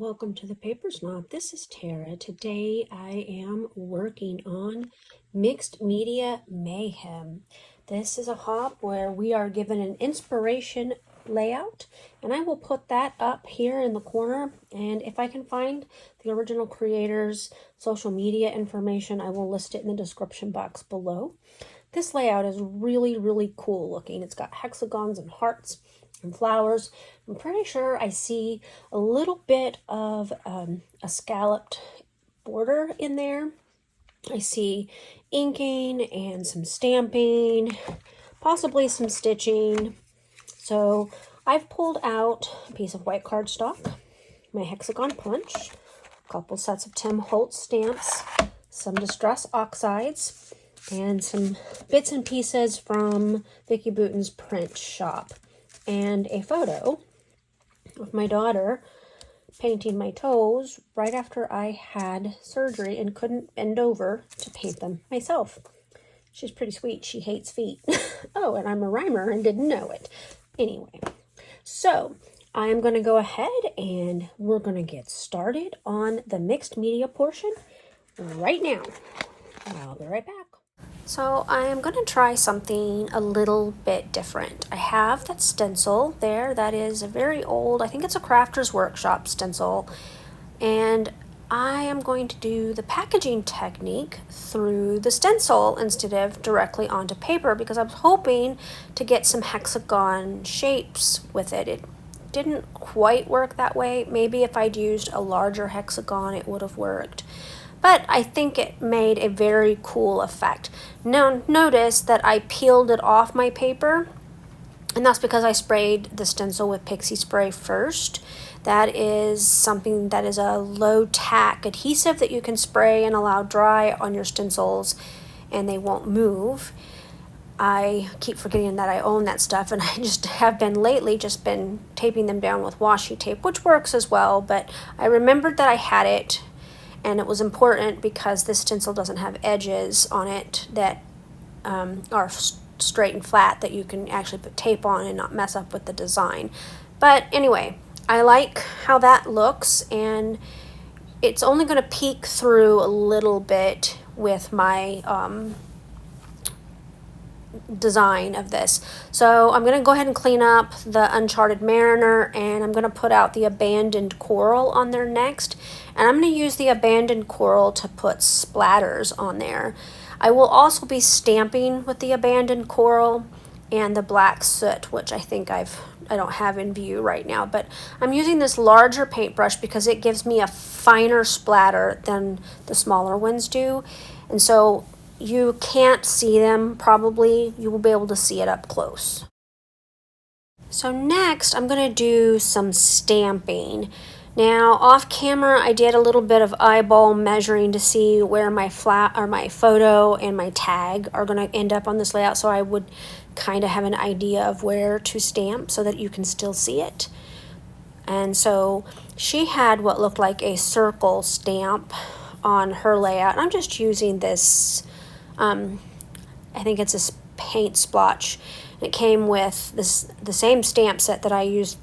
welcome to the Paper Snob. This is Tara. Today I am working on Mixed Media Mayhem. This is a hop where we are given an inspiration layout, and I will put that up here in the corner, and if I can find the original creators' social media information, I will list it in the description box below. This layout is really cool looking. It's got hexagons and hearts and flowers. I'm pretty sure I see a little bit of a scalloped border in there. I see inking and some stamping, possibly some stitching. So I've pulled out a piece of white cardstock, my hexagon punch, a couple sets of Tim Holtz stamps, some distress oxides, and some bits and pieces from Vicki Boutin's print shop, and a photo of my daughter painting my toes right after I had surgery and couldn't bend over to paint them myself. She's pretty sweet. She hates feet. Oh, and I'm a rhymer and didn't know it. Anyway, so I'm going to go ahead and we're going to get started on the mixed media portion right now. I'll be right back. So I am going to try something a little bit different. I have that stencil there that is a very old, I think it's a Crafter's Workshop stencil, and I am going to do the packaging technique through the stencil instead of directly onto paper because I was hoping to get some hexagon shapes with it. It didn't quite work that way. Maybe if I'd used a larger hexagon it would have worked. But I think it made a very cool effect. Now notice that I peeled it off my paper, and that's because I sprayed the stencil with pixie spray first. That is something that is a low tack adhesive that you can spray and allow dry on your stencils and they won't move. I keep forgetting that I own that stuff, and I just have been lately just been taping them down with washi tape, which works as well, but I remembered that I had it. And it was important because this stencil doesn't have edges on it that are straight and flat that you can actually put tape on and not mess up with the design. But anyway, I like how that looks, and it's only going to peek through a little bit with my design of this. So I'm going to go ahead and clean up the Uncharted Mariner, and I'm going to put out the Abandoned Coral on there next. And I'm going to use the Abandoned Coral to put splatters on there. I will also be stamping with the Abandoned Coral and the Black Soot, which I think I don't have in view right now. But I'm using this larger paintbrush because it gives me a finer splatter than the smaller ones do. And so you can't see them probably. You will be able to see it up close. So next I'm going to do some stamping. Now off camera I did a little bit of eyeball measuring to see where my my photo and my tag are going to end up on this layout, so I would kind of have an idea of where to stamp so that you can still see it. And so she had what looked like a circle stamp on her layout. I'm just using this I think it's a paint splotch. It came with the same stamp set that I used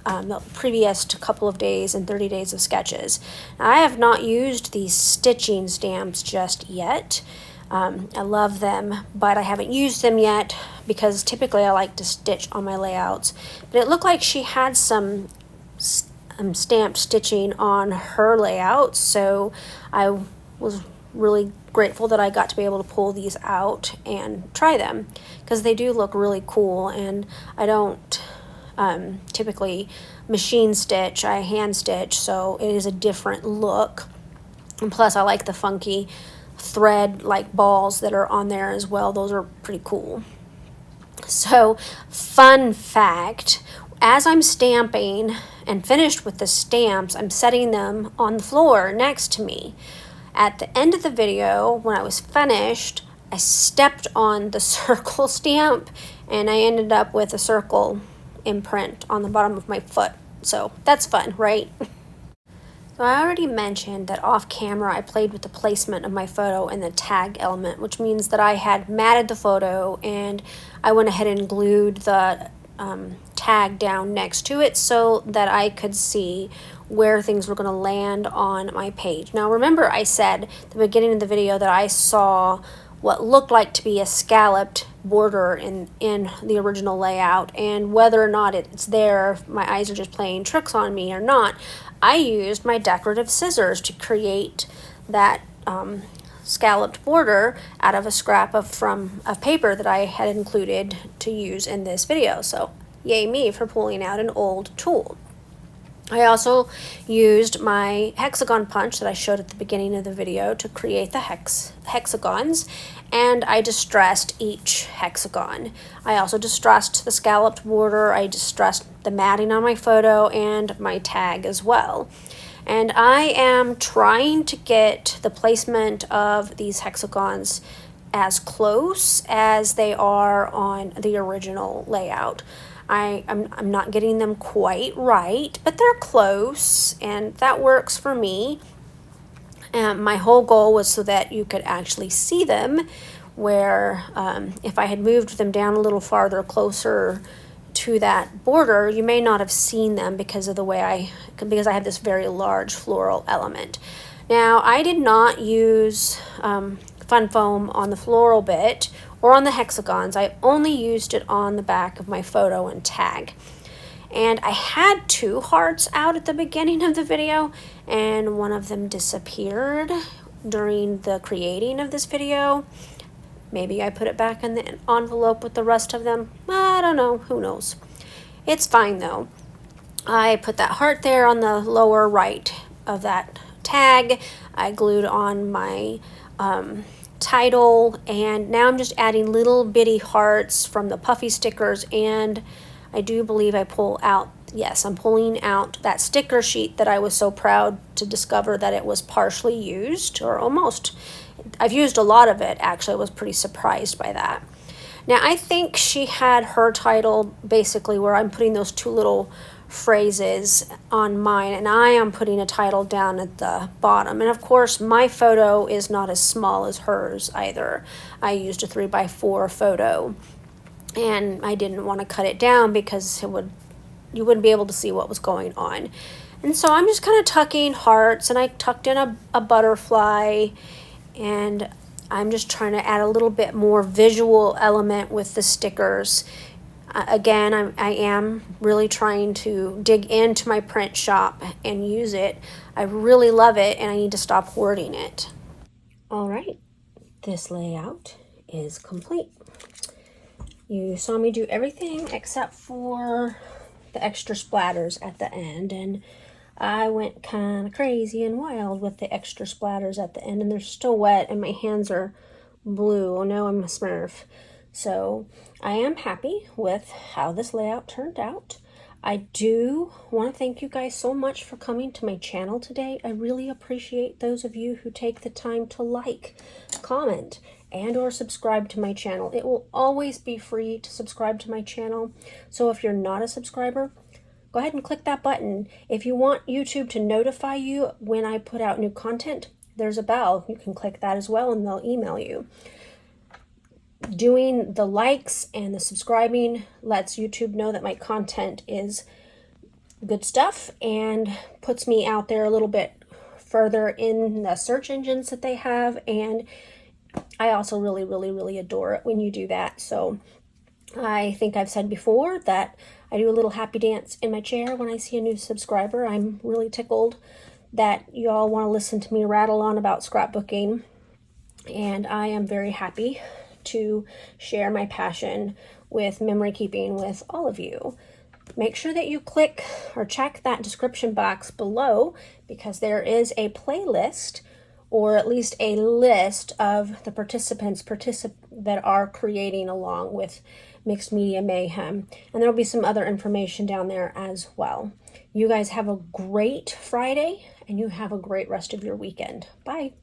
the previous couple of days and 30 days of sketches. Now, I have not used these stitching stamps just yet. I love them, but I haven't used them yet because typically I like to stitch on my layouts. But it looked like she had some stamped stitching on her layout, so I was really grateful that I got to be able to pull these out and try them because they do look really cool, and I don't typically machine stitch. I hand stitch, so it is a different look, and plus I like the funky thread like balls that are on there as well. Those are pretty cool. So fun fact, as I'm stamping and finished with the stamps, I'm setting them on the floor next to me. At the end of the video, when I was finished, I stepped on the circle stamp and I ended up with a circle imprint on the bottom of my foot. So that's fun, right? So I already mentioned that off camera I played with the placement of my photo and the tag element, which means that I had matted the photo and I went ahead and glued the tag down next to it so that I could see where things were going to land on my page. Now remember, I said at the beginning of the video that I saw what looked like to be a scalloped border in the original layout, and whether or not it's there, my eyes are just playing tricks on me or not, I used my decorative scissors to create that scalloped border out of a scrap of paper that I had included to use in this video. So yay me for pulling out an old tool. I also used my hexagon punch that I showed at the beginning of the video to create the hexagons, and I distressed each hexagon. I also distressed the scalloped border, I distressed the matting on my photo, and my tag as well. And I am trying to get the placement of these hexagons as close as they are on the original layout. I'm not getting them quite right, but they're close, and that works for me. My whole goal was so that you could actually see them, where if I had moved them down a little farther closer to that border, you may not have seen them because of the way because I have this very large floral element. Now, I did not use fun foam on the floral bit or on the hexagons. I only used it on the back of my photo and tag. And I had two hearts out at the beginning of the video, and one of them disappeared during the creating of this video. Maybe I put it back in the envelope with the rest of them. I don't know. Who knows? It's fine though. I put that heart there on the lower right of that tag. I glued on my title, and now I'm just adding little bitty hearts from the puffy stickers, and I do believe I pull out, yes, I'm pulling out that sticker sheet that I was so proud to discover that it was partially used, or almost. I've used a lot of it, actually. I was pretty surprised by that. Now, I think she had her title basically where I'm putting those two little phrases on mine, and I am putting a title down at the bottom. And of course, my photo is not as small as hers either. I used a 3x4 photo, and I didn't want to cut it down because you wouldn't be able to see what was going on. And so I'm just kind of tucking hearts, and I tucked in a butterfly, and I'm just trying to add a little bit more visual element with the stickers. Again, I am really trying to dig into my print shop and use it. I really love it, and I need to stop hoarding it. All right, this layout is complete. You saw me do everything except for the extra splatters at the end, and I went kind of crazy and wild with the extra splatters at the end, and they're still wet, and my hands are blue. Oh no, I'm a Smurf. So I am happy with how this layout turned out. I do want to thank you guys so much for coming to my channel today. I really appreciate those of you who take the time to like, comment, and or subscribe to my channel. It will always be free to subscribe to my channel. So if you're not a subscriber, go ahead and click that button. If you want YouTube to notify you when I put out new content, there's a bell. You can click that as well, and they'll email you. Doing the likes and the subscribing lets YouTube know that my content is good stuff and puts me out there a little bit further in the search engines that they have, and I also really adore it when you do that. So I think I've said before that I do a little happy dance in my chair when I see a new subscriber. I'm really tickled that you all want to listen to me rattle on about scrapbooking, and I am very happy to share my passion with memory keeping with all of you. Make sure that you click or check that description box below, because there is a playlist, or at least a list of the participants that are creating along with Mixed Media Mayhem, and there'll be some other information down there as well. You guys have a great Friday, and you have a great rest of your weekend. Bye.